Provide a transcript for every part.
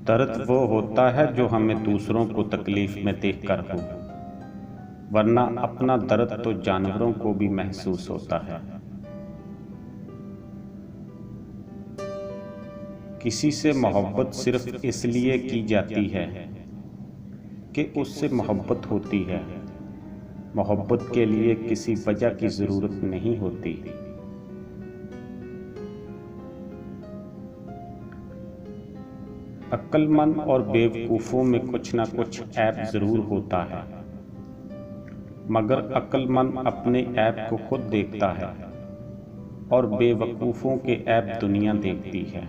दर्द वो होता है जो हमें दूसरों को तकलीफ में देखकर हो, वरना अपना दर्द तो जानवरों को भी महसूस होता है। किसी से मोहब्बत सिर्फ इसलिए की जाती है कि उससे मोहब्बत होती है। मोहब्बत के लिए किसी वजह की ज़रूरत नहीं होती। अक्लमंद और बेवकूफ़ों में कुछ ना कुछ ऐप ज़रूर होता है, मगर अक्लमंद अपने ऐप को खुद देखता है और बेवकूफ़ों के ऐप दुनिया देखती है।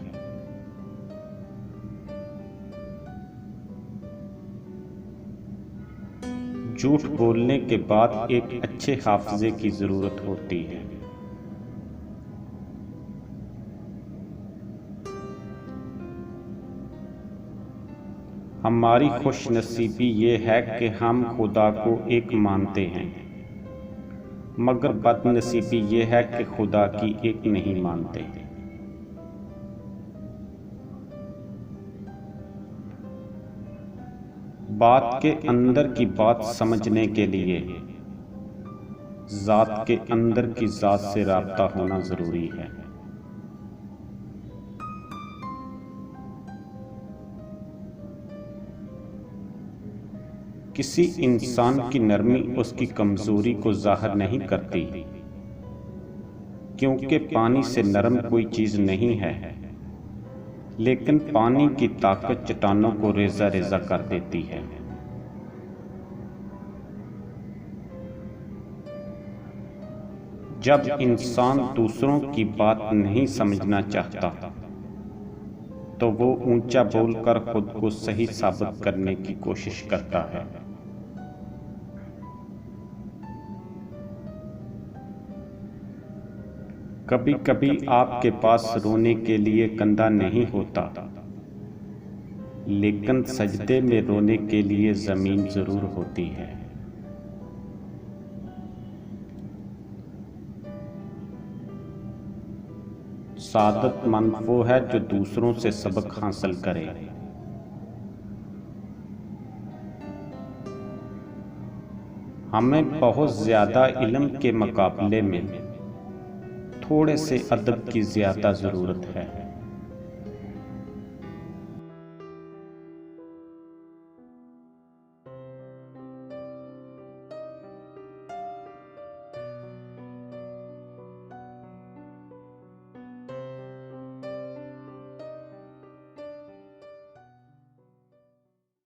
झूठ बोलने के बाद एक अच्छे हाफ़िज़े की ज़रूरत होती है। हमारी खुशनसीबी ये है कि हम खुदा को एक मानते हैं, मगर बदनसीबी ये है कि खुदा की एक नहीं मानते। बात के अंदर की बात समझने के लिए ज़ात के अंदर की ज़ात से राब्ता होना ज़रूरी है। किसी इंसान की नरमी उसकी कमज़ोरी को ज़ाहिर नहीं करती, क्योंकि पानी से नरम कोई चीज़ नहीं है, लेकिन पानी की ताकत चट्टानों को रेज़ा रेज़ा कर देती है। जब इंसान दूसरों की बात नहीं समझना चाहता, तो वो ऊंचा बोलकर खुद को सही साबित करने की कोशिश करता है। कभी कभी आपके पास रोने के लिए कंधा नहीं होता, लेकिन सजदे में रोने के लिए ज़मीन ज़रूर होती है। सादतमंद वो है जो दूसरों से सबक हासिल करे। हमें बहुत ज़्यादा इल्म के मुकाबले में थोड़े से अदब की ज़्यादा ज़रूरत है।